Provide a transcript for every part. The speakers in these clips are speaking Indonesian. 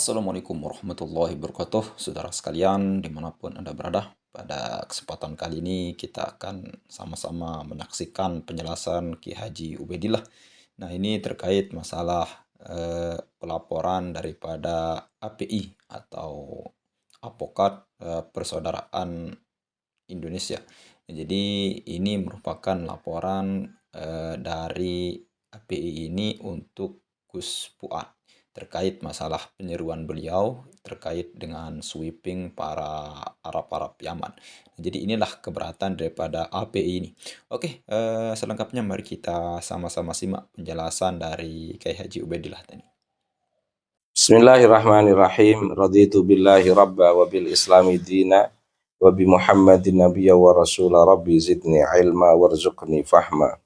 Assalamualaikum warahmatullahi wabarakatuh, saudara sekalian dimanapun Anda berada. Pada kesempatan kali ini kita akan sama-sama menyaksikan penjelasan Ki Haji Ubedillah. Nah, ini terkait masalah pelaporan daripada API atau Advokat Persaudaraan Indonesia. Jadi ini merupakan laporan dari API ini untuk Gus Fuad terkait masalah penyeruan beliau terkait dengan sweeping para Arab-Arab Yaman. Jadi inilah keberatan daripada API ini. Oke, selengkapnya mari kita sama-sama simak penjelasan dari Kiai Haji Ubedillah tadi. Bismillahirrahmanirrahim. Raditu billahi rabba wa bil islami dina wa bi Muhammadin nabiyya wa rasula rabbi zidni ilma warzuqni fahma.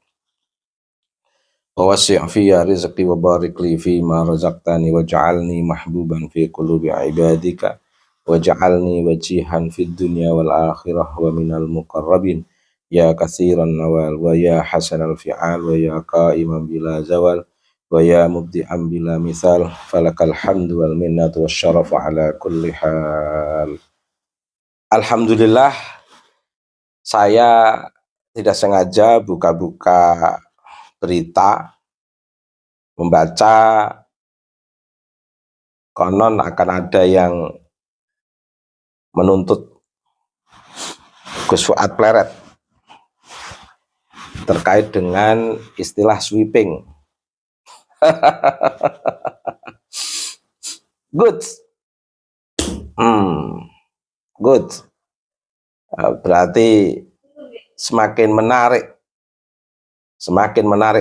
Wa wasi' fiyya rizqi wa barik li fi ma razaqtani wa ja'alni mahbuban fi qulubi ibadika wa ja'alni wajihan fid dunya wal akhirah wa minal muqarrabin ya katsiran nawal wa ya hasanal fi'al wa ya qa'iman bila zawal wa ya mubdi'an bila misal falakal hamdu wal minnatu wasyarafu ala kulli hal. Alhamdulillah, saya tidak sengaja buka-buka berita, membaca konon akan ada yang menuntut Gus Fuad Pleret terkait dengan istilah sweeping. Good. Good. Berarti semakin menarik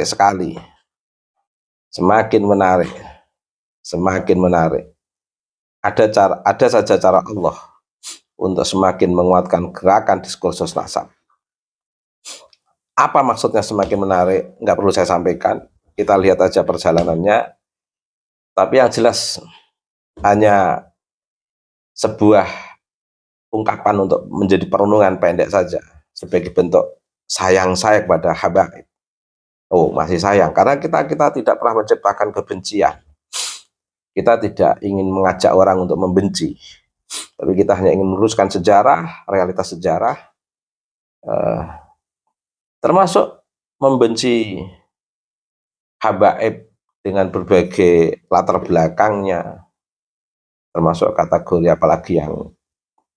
sekali. Semakin menarik. Ada saja cara Allah untuk semakin menguatkan gerakan diskursus nasab. Apa maksudnya semakin menarik? Nggak perlu saya sampaikan. Kita lihat aja perjalanannya. Tapi yang jelas hanya sebuah ungkapan untuk menjadi perenungan pendek saja sebagai bentuk sayang saya kepada habaib. Oh, masih sayang karena kita tidak pernah menciptakan kebencian. Kita tidak ingin mengajak orang untuk membenci, tapi kita hanya ingin meluruskan sejarah, realitas sejarah, termasuk membenci habaib dengan berbagai latar belakangnya, termasuk kategori apalagi yang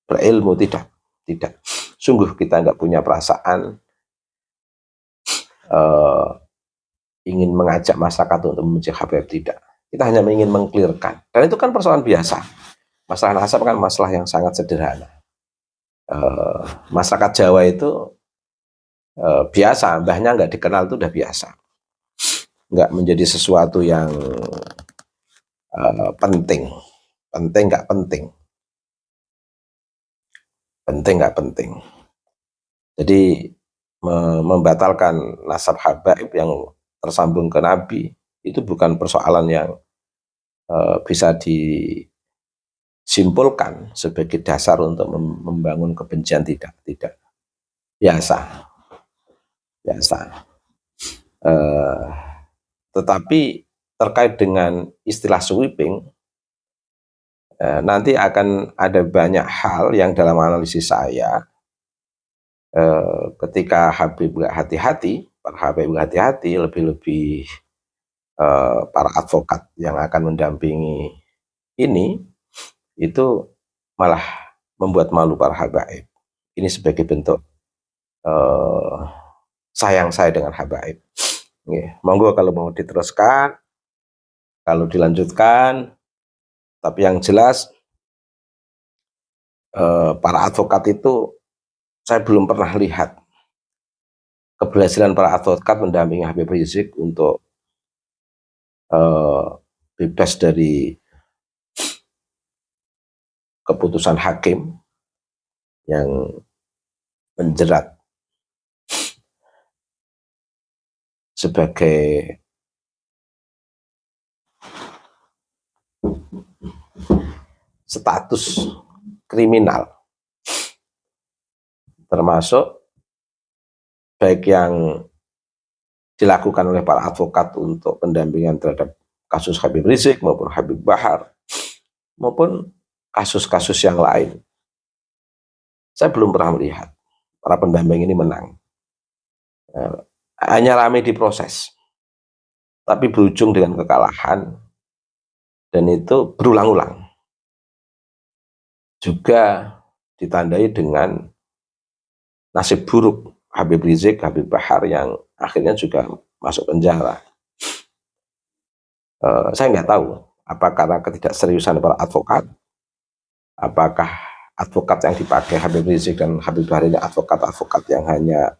berilmu. Tidak. Sungguh kita nggak punya perasaan ingin mengajak masyarakat untuk membenci habaib, tidak. Kita hanya ingin mengklirkan. Dan itu kan persoalan biasa. Masalah nasab kan masalah yang sangat sederhana. Masyarakat Jawa itu biasa, mbahnya nggak dikenal itu udah biasa. Nggak menjadi sesuatu yang penting. Penting nggak penting. Jadi membatalkan nasab habaib yang tersambung ke Nabi itu bukan persoalan yang bisa disimpulkan sebagai dasar untuk membangun kebencian, tidak. Biasa. Tetapi terkait dengan istilah sweeping, nanti akan ada banyak hal yang dalam analisis saya ketika Habib nggak hati-hati, para Habib nggak hati-hati, lebih-lebih para advokat yang akan mendampingi ini, itu malah membuat malu para habaib. Ini sebagai bentuk sayang saya dengan habaib. Monggo kalau mau diteruskan, kalau dilanjutkan. Tapi yang jelas para advokat itu saya belum pernah lihat keberhasilan para advokat mendampingi Habib Rizik untuk bebas dari keputusan hakim yang menjerat sebagai status kriminal, termasuk baik yang dilakukan oleh para advokat untuk pendampingan terhadap kasus Habib Rizik maupun Habib Bahar, maupun kasus-kasus yang lain. Saya belum pernah melihat para pendamping ini menang. Hanya ramai di proses, tapi berujung dengan kekalahan, dan itu berulang-ulang. Juga ditandai dengan nasib buruk Habib Rizik, Habib Bahar yang akhirnya juga masuk penjara. Saya nggak tahu, apa karena ketidakseriusan para advokat, apakah advokat yang dipakai Habib Rizik dan Habib Bahar ini advokat-advokat yang hanya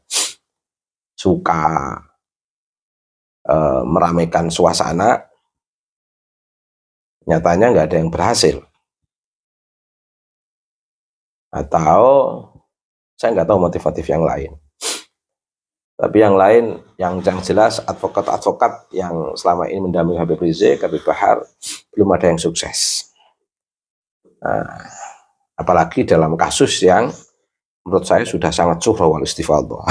suka meramaikan suasana, nyatanya nggak ada yang berhasil. Atau saya nggak tahu motif-motif yang lain. Tapi yang lain, yang jelas advokat-advokat yang selama ini mendampingi Habib Rizik, Habib Bahar, belum ada yang sukses. Nah, apalagi dalam kasus yang menurut saya sudah sangat suhra wal istifadhah.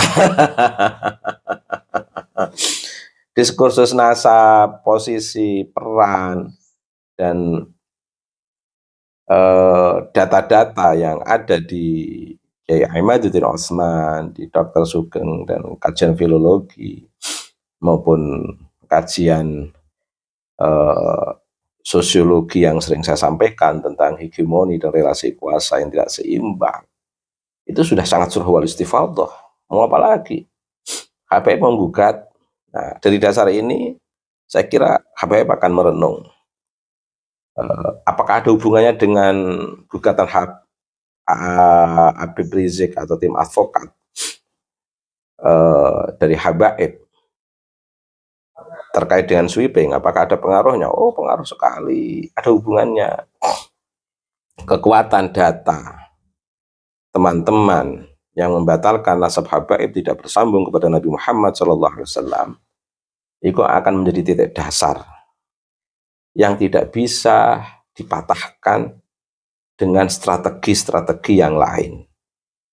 Diskursus nasab, posisi, peran, dan data-data yang ada di Kiai Imaduddin Osman, di Dr. Sugeng, dan kajian filologi maupun kajian sosiologi yang sering saya sampaikan tentang hegemoni dan relasi kuasa yang tidak seimbang, itu sudah sangat surah wal istifadhah. Mau apa lagi? HPM menggugat. Nah, dari dasar ini saya kira HPM akan merenung apakah ada hubungannya dengan gugatan Habib Rizik atau tim advokat dari Habaib terkait dengan sweeping. Apakah ada pengaruhnya? Oh, pengaruh sekali, ada hubungannya. Kekuatan data teman-teman yang membatalkan nasab Habaib tidak bersambung kepada Nabi Muhammad SAW, itu akan menjadi titik dasar yang tidak bisa dipatahkan dengan strategi-strategi yang lain,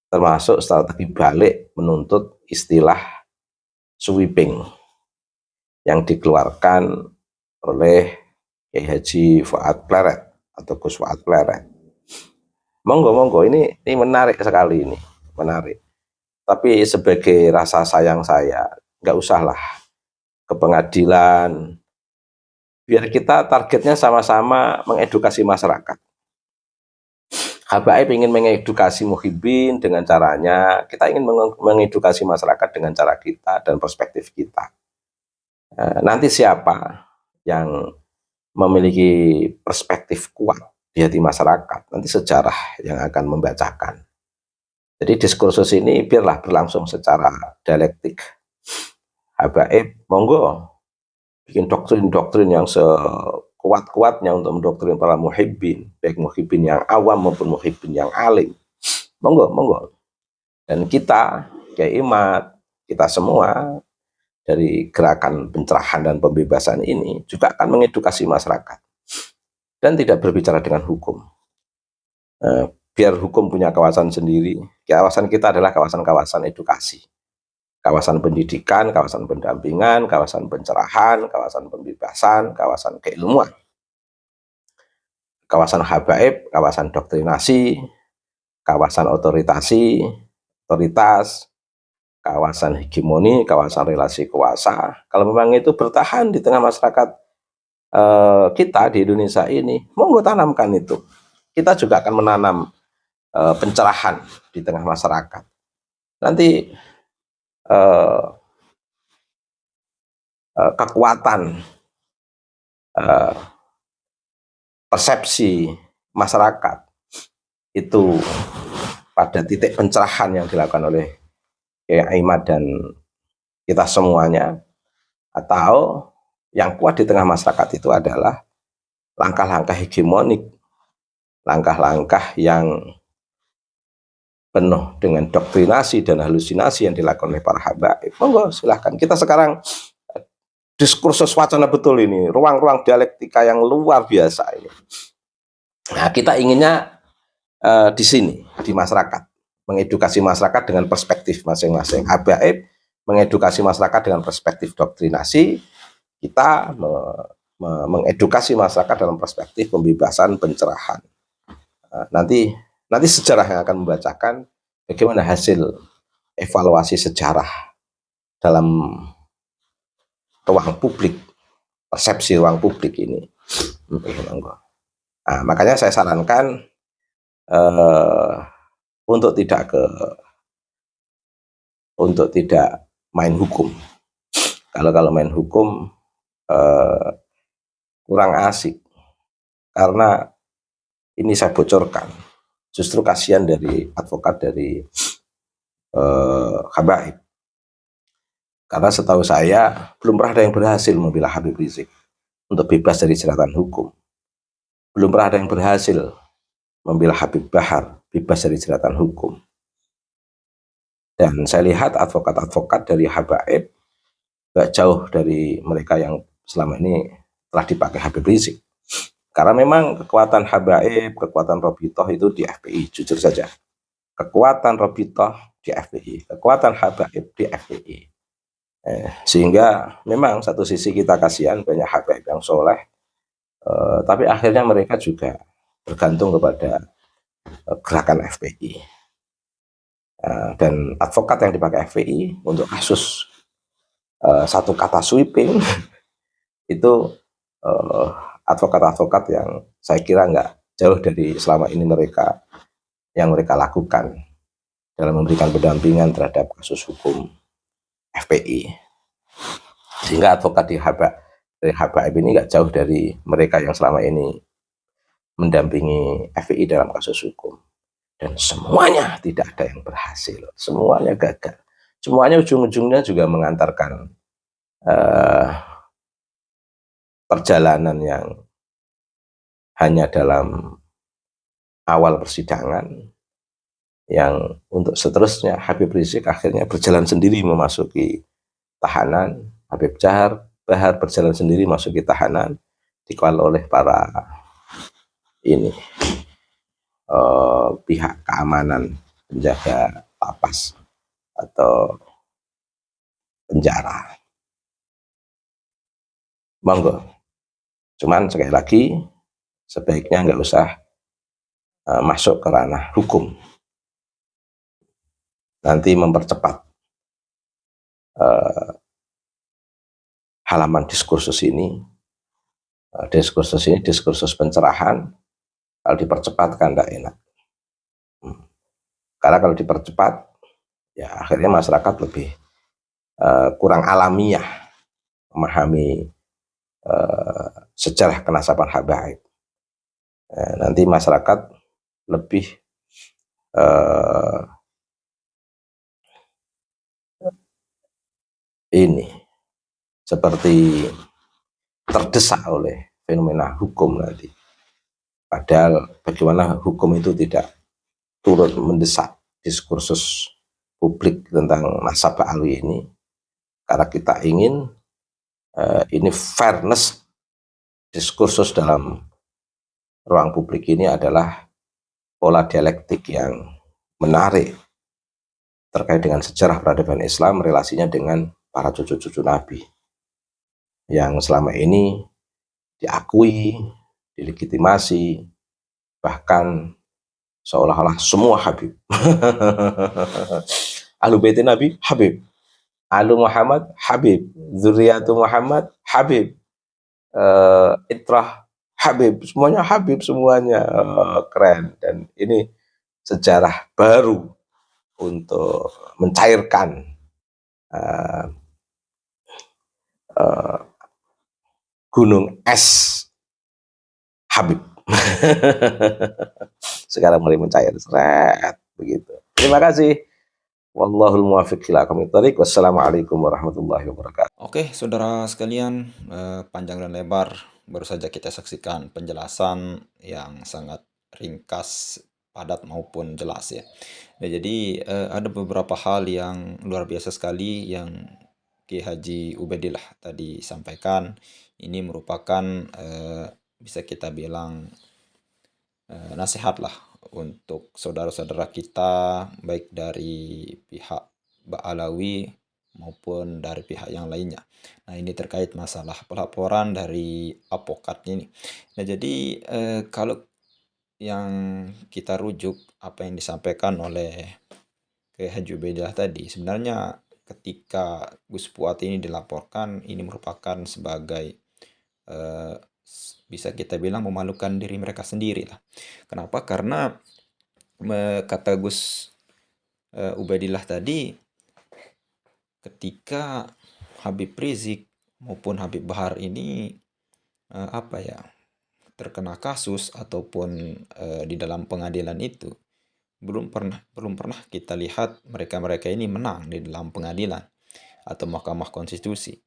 termasuk strategi balik menuntut istilah sweeping yang dikeluarkan oleh Kiai Haji Fuad Pleret atau Gus Fuad Pleret. Monggo, ini menarik sekali, ini menarik. Tapi sebagai rasa sayang saya, nggak usahlah ke pengadilan, biar kita targetnya sama-sama mengedukasi masyarakat. Habaib ingin mengedukasi muhibbin dengan caranya, kita ingin mengedukasi masyarakat dengan cara kita dan perspektif kita. Nanti siapa yang memiliki perspektif kuat di hati masyarakat, nanti sejarah yang akan membacakan. Jadi diskursus ini biarlah berlangsung secara dialektik. Habaib, monggo bikin doktrin-doktrin yang sekuat-kuatnya untuk mendoktrin para muhibbin, baik muhibbin yang awam maupun muhibbin yang alim. Monggo. Dan kita, Kiai Imad, kita semua dari gerakan pencerahan dan pembebasan ini juga akan mengedukasi masyarakat dan tidak berbicara dengan hukum. Biar hukum punya kawasan sendiri. Kawasan kita adalah kawasan-kawasan edukasi, kawasan pendidikan, kawasan pendampingan, kawasan pencerahan, kawasan pembebasan, kawasan keilmuan, kawasan habaib, kawasan doktrinasi, kawasan otoritas, kawasan hegemoni, kawasan relasi kuasa. Kalau memang itu bertahan di tengah masyarakat kita di Indonesia ini, monggo tanamkan itu. Kita juga akan menanam pencerahan di tengah masyarakat. Nanti kekuatan persepsi masyarakat itu pada titik pencerahan yang dilakukan oleh Kiai Imad dan kita semuanya, atau yang kuat di tengah masyarakat itu adalah langkah-langkah hegemonik, langkah-langkah yang penuh dengan doktrinasi dan halusinasi yang dilakukan oleh para habaib. Monggo silahkan. Kita sekarang diskursus wacana betul ini, ruang-ruang dialektika yang luar biasa ini. Nah, kita inginnya di sini, di masyarakat, mengedukasi masyarakat dengan perspektif masing-masing. Habaib mengedukasi masyarakat dengan perspektif doktrinasi, kita mengedukasi masyarakat dalam perspektif pembebasan pencerahan. Nanti sejarah yang akan membacakan bagaimana hasil evaluasi sejarah dalam ruang publik, persepsi ruang publik ini. Nah, makanya saya sarankan untuk tidak main hukum. Kalau main hukum kurang asik, karena ini saya bocorkan. Justru kasihan dari advokat dari Habaib. Karena setahu saya belum pernah ada yang berhasil membela Habib Rizik untuk bebas dari jeratan hukum. Belum pernah ada yang berhasil membela Habib Bahar bebas dari jeratan hukum. Dan saya lihat advokat-advokat dari Habaib gak jauh dari mereka yang selama ini telah dipakai Habib Rizik. Karena memang kekuatan Habaib, kekuatan Robitoh itu di FPI, jujur saja. Kekuatan Robitoh di FPI, kekuatan Habaib di FPI. Sehingga memang satu sisi kita kasihan banyak Habaib yang soleh, tapi akhirnya mereka juga bergantung kepada gerakan FPI. Dan advokat yang dipakai FPI untuk kasus satu kata sweeping itu advokat-advokat yang saya kira nggak jauh dari selama ini mereka lakukan dalam memberikan pendampingan terhadap kasus hukum FPI. Sehingga advokat dari Habaib ini nggak jauh dari mereka yang selama ini mendampingi FPI dalam kasus hukum. Dan semuanya tidak ada yang berhasil, semuanya gagal. Semuanya ujung-ujungnya juga mengantarkan perjalanan yang hanya dalam awal persidangan, yang untuk seterusnya Habib Rizik akhirnya berjalan sendiri memasuki tahanan, Habib Bahar berjalan sendiri masuki tahanan, dikawal oleh para pihak keamanan, penjaga lapas atau penjara. Monggo. Cuman sekali lagi sebaiknya nggak usah masuk ke ranah hukum. Nanti mempercepat halaman diskursus ini. Diskursus pencerahan, kalau dipercepat kan tidak enak. Karena kalau dipercepat, ya akhirnya masyarakat lebih kurang alamiah memahami sejarah kenasaban Habaib. Nanti masyarakat lebih seperti terdesak oleh fenomena hukum nanti. Padahal bagaimana hukum itu tidak turut mendesak diskursus publik tentang nasab Alwi ini, karena kita ingin ini fairness diskursus dalam ruang publik ini adalah pola dialektik yang menarik terkait dengan sejarah peradaban Islam, relasinya dengan para cucu-cucu Nabi yang selama ini diakui, dilegitimasi, bahkan seolah-olah semua Habib. Ahlu Bait Nabi Habib, Ahlu Muhammad Habib, Zuriyatu Muhammad Habib, Itrah Habib, semuanya Habib, semuanya keren. Dan ini sejarah baru untuk mencairkan gunung es Habib. Sekarang mulai mencair, seret begitu. Terima kasih. Wallahul muwaffiq ila aqwamit thoriq. Wassalamualaikum warahmatullahi wabarakatuh. Oke, saudara sekalian, panjang dan lebar baru saja kita saksikan penjelasan yang sangat ringkas, padat maupun jelas ya. Nah, jadi ada beberapa hal yang luar biasa sekali yang Ki Haji Ubedillah tadi sampaikan. Ini merupakan bisa kita bilang nasihat lah untuk saudara-saudara kita, baik dari pihak Ba'alawi maupun dari pihak yang lainnya. Nah, ini terkait masalah pelaporan dari advokatnya ini. Nah, jadi kalau yang kita rujuk apa yang disampaikan oleh Kiai Haji Ubaidillah tadi, sebenarnya ketika Gus Puat ini dilaporkan, ini merupakan sebagai eh, bisa kita bilang memalukan diri mereka sendiri lah. Kenapa? Karena kata Gus Ubaidillah tadi, ketika Habib Rizik maupun Habib Bahar ini apa ya, terkena kasus ataupun di dalam pengadilan itu, belum pernah kita lihat mereka-mereka ini menang di dalam pengadilan atau Mahkamah Konstitusi.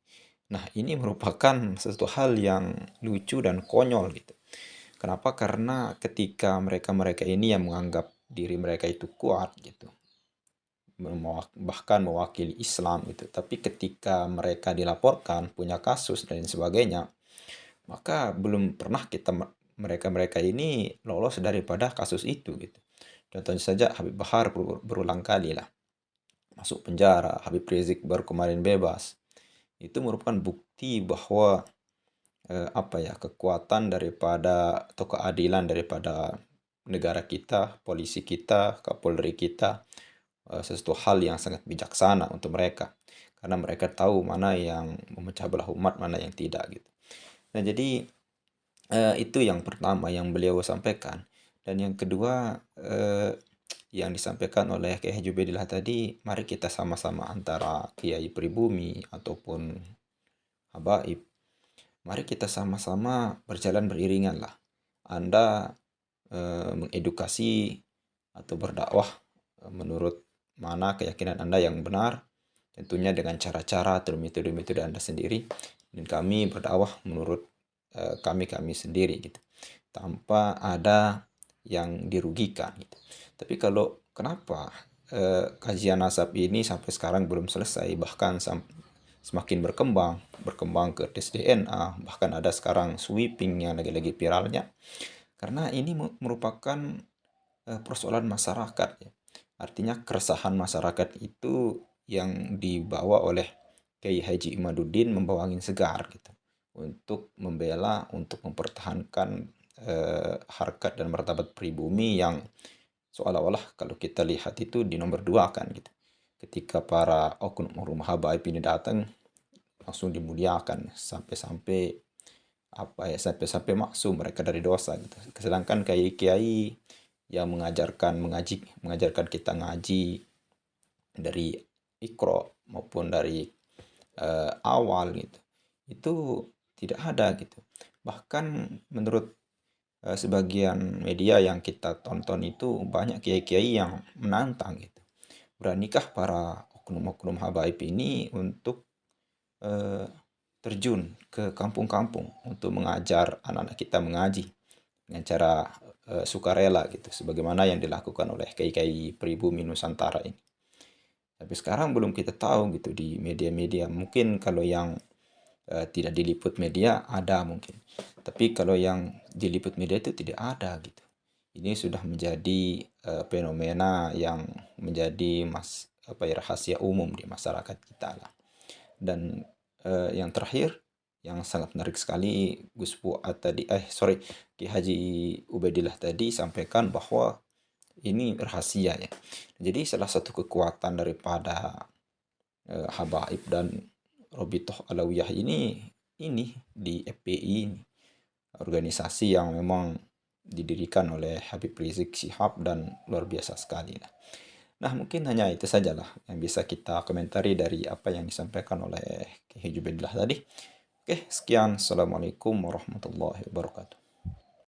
Nah, ini merupakan sesuatu hal yang lucu dan konyol gitu. Kenapa? Karena ketika mereka-mereka ini yang menganggap diri mereka itu kuat gitu, bahkan mewakili Islam gitu, tapi ketika mereka dilaporkan punya kasus dan sebagainya, maka belum pernah mereka-mereka ini lolos daripada kasus itu gitu. Contohnya saja Habib Bahar berulang kali lah masuk penjara, Habib Rizik baru kemarin bebas. Itu merupakan bukti bahwa apa ya, kekuatan daripada atau keadilan daripada negara kita, polisi kita, Kapolri kita, sesuatu hal yang sangat bijaksana untuk mereka. Karena mereka tahu mana yang memecah belah umat, mana yang tidak gitu. Nah, jadi itu yang pertama yang beliau sampaikan. Dan yang kedua, yang disampaikan oleh Kiai Haji Ubedillah tadi, mari kita sama-sama antara kiai pribumi ataupun habaib, mari kita sama-sama berjalan beriringan lah. Anda mengedukasi atau berdakwah menurut mana keyakinan Anda yang benar, tentunya dengan cara-cara atau metode-metode Anda sendiri, dan kami berdakwah menurut kami sendiri gitu, tanpa ada yang dirugikan gitu. Tapi kalau kenapa kajian nasab ini sampai sekarang belum selesai, bahkan semakin berkembang ke tes DNA, bahkan ada sekarang sweeping yang lagi-lagi viralnya, karena ini merupakan persoalan masyarakat ya. Artinya keresahan masyarakat itu yang dibawa oleh Kiai Haji Imaduddin membawa angin segar gitu, untuk membela, untuk mempertahankan harkat dan martabat pribumi yang seolah-olah kalau kita lihat itu di nomor dua kan gitu. Ketika para oknum habaib ini datang, langsung dimuliakan sampai-sampai apa ya, sampai-sampai maksum mereka dari dosa gitu. Sedangkan kiai-kiai yang mengajarkan kita ngaji dari ikro maupun dari awal gitu, itu tidak ada gitu. Bahkan menurut sebagian media yang kita tonton itu, banyak kiai-kiai yang menantang gitu. Beranikah para oknum-oknum habaib ini untuk eh, terjun ke kampung-kampung untuk mengajar anak-anak kita mengaji dengan cara sukarela gitu, sebagaimana yang dilakukan oleh kiai-kiai pribumi Nusantara ini. Tapi sekarang belum kita tahu gitu di media-media. Mungkin kalau yang tidak diliput media ada mungkin. Tapi kalau yang diliput media itu tidak ada gitu. Ini sudah menjadi fenomena yang menjadi apa ya, rahasia umum di masyarakat kita lah. Dan yang terakhir yang sangat menarik sekali, Gus Fuad tadi Ki Haji Ubedillah tadi sampaikan bahwa ini rahasia ya. Jadi salah satu kekuatan daripada Habaib dan Robitoh Alawiyah ini di FPI ini, organisasi yang memang didirikan oleh Habib Rizik Syihab dan luar biasa sekali lah. Nah, mungkin hanya itu sajalah yang bisa kita komentari dari apa yang disampaikan oleh Kiai Jubaidillah tadi. Oke, sekian. Assalamualaikum warahmatullahi wabarakatuh.